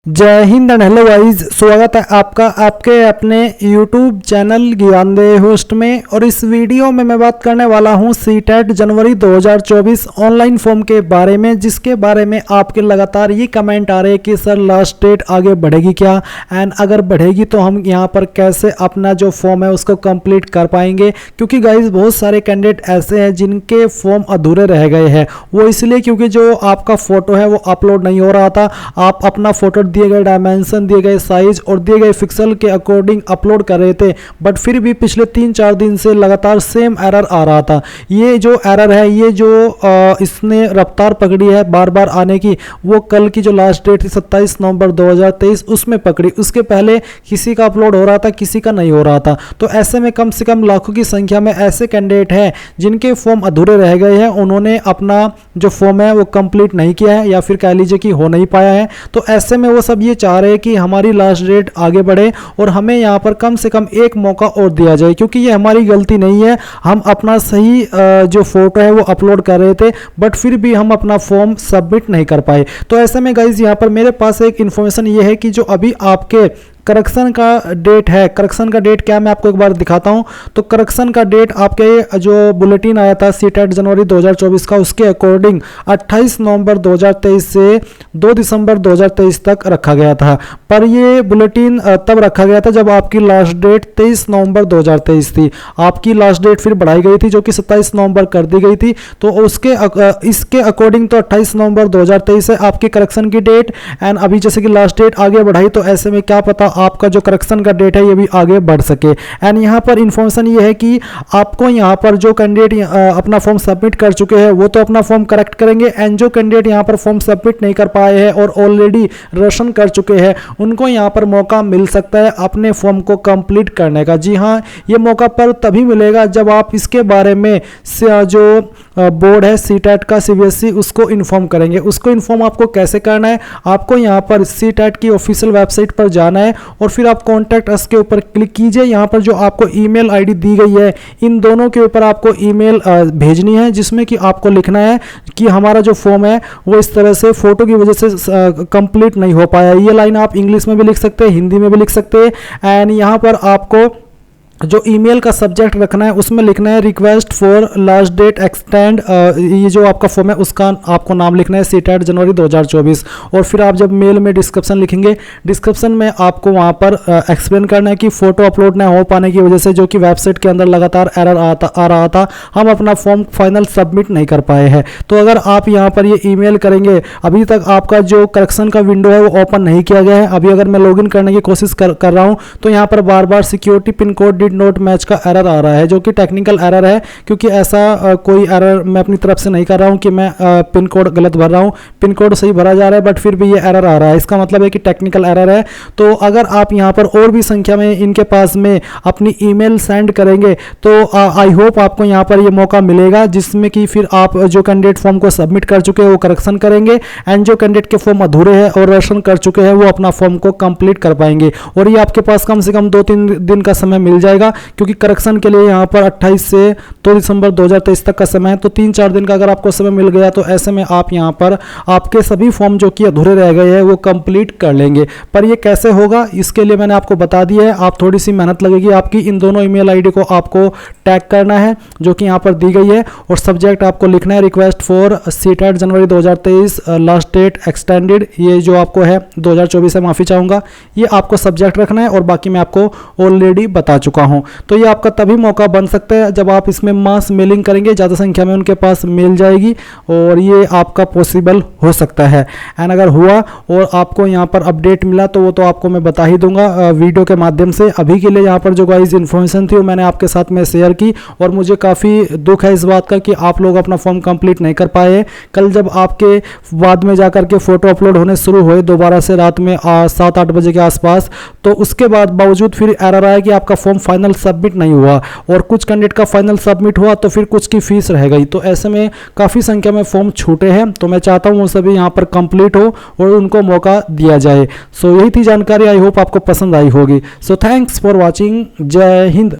जय Hind and hello guys, स्वागत है आपका आपके अपने YouTube चैनल ज्ञानदेह होस्ट में। और इस वीडियो में मैं बात करने वाला हूं सीटेट जनवरी 2024 ऑनलाइन फॉर्म के बारे में, जिसके बारे में आपके लगातार ये कमेंट आ रहे हैं कि सर लास्ट डेट आगे बढ़ेगी क्या, एंड अगर बढ़ेगी तो हम यहां पर कैसे अपना जो फॉर्म है उसको कंप्लीट कर पाएंगे। क्योंकि गाइस बहुत सारे कैंडिडेट ऐसे हैं जिनके फॉर्म अधूरे रह गए हैं। वो इसलिए क्योंकि जो आपका फोटो है वो अपलोड नहीं हो रहा था। आप अपना फोटो दिए गए डायमेंशन, दिए गए साइज और दिए गए पिक्सल के अकॉर्डिंग अपलोड कर रहे थे, बट फिर भी पिछले 3-4 दिन से लगातार सेम एरर आ रहा था। ये जो एरर है, ये जो इसने रफ्तार पकड़ी है बार बार आने की, वो कल की जो लास्ट डेट थी 27 नवंबर 2023 उसमें पकड़ी। उसके पहले किसी का अपलोड हो रहा था, किसी का नहीं हो रहा था। तो ऐसे में कम से कम लाखों की संख्या में ऐसे कैंडिडेट हैं जिनके फॉर्म अधूरे रह गए हैं। उन्होंने अपना जो फॉर्म है वो कंप्लीट नहीं किया है, या फिर कह लीजिए कि हो नहीं पाया है। तो ऐसे में वो सब ये चाह रहे हैं कि हमारी लास्ट डेट आगे बढ़े और हमें यहाँ पर कम से कम एक मौका और दिया जाए, क्योंकि ये हमारी गलती नहीं है। हम अपना सही जो फोटो है वो अपलोड कर रहे थे, बट फिर भी हम अपना फॉर्म सबमिट नहीं कर पाए। तो ऐसे में गाइज यहाँ पर मेरे पास एक इन्फॉर्मेशन ये है कि जो अभी आपके करेक्शन का डेट है, करेक्शन का डेट क्या मैं आपको एक बार दिखाता हूं। तो करेक्शन का डेट आपके जो बुलेटिन आया था सीटेट जनवरी 2024 का, उसके अकॉर्डिंग 28 नवंबर 2023 से 2 दिसंबर 2023 तक रखा गया था। पर ये बुलेटिन तब रखा गया था जब आपकी लास्ट डेट 23 नवंबर 2023 थी। आपकी लास्ट डेट फिर बढ़ाई गई थी, जो कि 27 नवंबर कर दी गई थी। तो उसके इसके अकॉर्डिंग तो 28 नवंबर 2023 है आपकी करेक्शन की डेट। एंड अभी जैसे कि लास्ट डेट आगे बढ़ाई, तो ऐसे में क्या पता आपका जो करेक्शन का डेट है ये भी आगे बढ़ सके। एंड यहाँ पर इंफॉर्मेशन ये है कि आपको यहाँ पर जो कैंडिडेट अपना फॉर्म सबमिट कर चुके हैं वो तो अपना फॉर्म करेक्ट करेंगे, एंड जो कैंडिडेट यहाँ पर फॉर्म सबमिट नहीं कर पाए हैं और ऑलरेडी रशन कर चुके हैं, उनको यहाँ पर मौका मिल सकता है अपने फॉर्म को कंप्लीट करने का। जी हाँ, ये मौका पर तभी मिलेगा जब आप इसके बारे में जो बोर्ड है सीटेट का सीबीएसई उसको इन्फॉर्म करेंगे। उसको इन्फॉर्म आपको कैसे करना है, आपको यहाँ पर सीटेट की ऑफिशियल वेबसाइट पर जाना है और फिर आप कॉन्टैक्ट अस के ऊपर क्लिक कीजिए। यहाँ पर जो आपको ईमेल आईडी दी गई है, इन दोनों के ऊपर आपको ईमेल भेजनी है, जिसमें कि आपको लिखना है कि हमारा जो फॉर्म है वो इस तरह से फोटो की वजह से कंप्लीट नहीं हो पाया। ये लाइन आप इंग्लिश में भी लिख सकते हैं, हिंदी में भी लिख सकते हैं। एंड यहाँ पर आपको जो ईमेल का सब्जेक्ट रखना है उसमें लिखना है request for last date extend. ये जो आपका फॉर्म है उसका आपको नाम लिखना है सीटेट जनवरी 2024। और फिर आप जब मेल में डिस्क्रिप्शन लिखेंगे, डिस्क्रिप्शन में आपको वहाँ पर एक्सप्लेन करना है कि फ़ोटो अपलोड ना हो पाने की वजह से, जो कि वेबसाइट के अंदर लगातार एरर आ रहा था, हम अपना फॉर्म फाइनल सबमिट नहीं कर पाए हैं। तो अगर आप यहाँ पर ये ईमेल करेंगे, अभी तक आपका जो करेक्शन का विंडो है वो ओपन नहीं किया गया है। अभी अगर मैं लॉगिन करने की कोशिश कर रहा हूँ तो यहाँ पर बार बार security pin code note match का एरर आ रहा है, जो कि टेक्निकल एरर है। क्योंकि ऐसा कोई एरर मैं अपनी तरफ से नहीं कर रहा हूं कि मैं पिन कोड गलत भर रहा हूं। पिन कोड सही भरा जा रहा है, बट फिर भी ये एरर आ रहा है। इसका मतलब है कि टेक्निकल एरर है। तो अगर आप यहां पर और भी संख्या में इनके पास में अपनी ईमेल सेंड करेंगे तो आई होप आपको यहां पर ये मौका मिलेगा, जिसमें कि फिर आप जो कैंडिडेट फॉर्म को सबमिट कर चुके हैं वो करेक्शन करेंगे, एंड जो कैंडिडेट के फॉर्म अधूरे हैं और रशन कर चुके हैं वो अपना फॉर्म को कंप्लीट कर पाएंगे। और ये आपके पास कम से कम 2-3 दिन का समय मिल जाएगा, क्योंकि करेक्शन के लिए यहाँ पर 28 से 2 दिसंबर 2023 तक का समय है। तो 3-4 दिन का अगर आपको समय मिल गया तो ऐसे में आप यहाँ पर आपके सभी फॉर्म जो कि अधूरे रह गए हैं वो कंप्लीट कर लेंगे। पर ये कैसे होगा इसके लिए मैंने आपको बता दिया है। आप थोड़ी सी मेहनत लगेगी आपकी। इन दोनों ईमेल आईडी को आपको टैग करना है, जो कि यहाँ पर दी गई है, और सब्जेक्ट आपको लिखना है request for CTET January 2023 last date extended. ये जो आपको है 2024 से, माफ़ी चाहूँगा, ये आपको सब्जेक्ट रखना है, और बाकी मैं आपको ऑलरेडी बता चुका हूँ। तो ये आपका तभी मौका बन सकता है जब आप इसमें मास मेलिंग करेंगे, ज़्यादा संख्या में उनके पास मेल जाएगी, और ये आपका पॉसिबल हो सकता है। एंड अगर हुआ और आपको यहाँ पर अपडेट मिला तो वो तो आपको मैं बता ही दूंगा वीडियो के माध्यम से। अभी के लिए यहाँ पर जो गाइस इन्फॉर्मेशन थी वो मैंने आपके साथ में शेयर की, और मुझे काफ़ी दुख है इस बात का कि आप लोग अपना फॉर्म कंप्लीट नहीं कर पाए। कल जब आपके बाद में जाकर के फ़ोटो अपलोड होने शुरू हुए दोबारा से रात में 7-8 बजे के आसपास, तो उसके बाद बावजूद फिर एरर आया कि आपका फॉर्म फाइनल सबमिट नहीं हुआ, और कुछ कैंडिडेट का फाइनल सबमिट हुआ तो फिर कुछ की फीस रह गई। तो ऐसे में काफ़ी संख्या में फॉर्म छूटे हैं। तो मैं चाहता हूँ वो सभी यहाँ पर कंप्लीट हो और उनको मौका दिया जाए। सो यही थी जानकारी, आई होप आपको पसंद आई होगी। So thanks for watching. जय हिंद।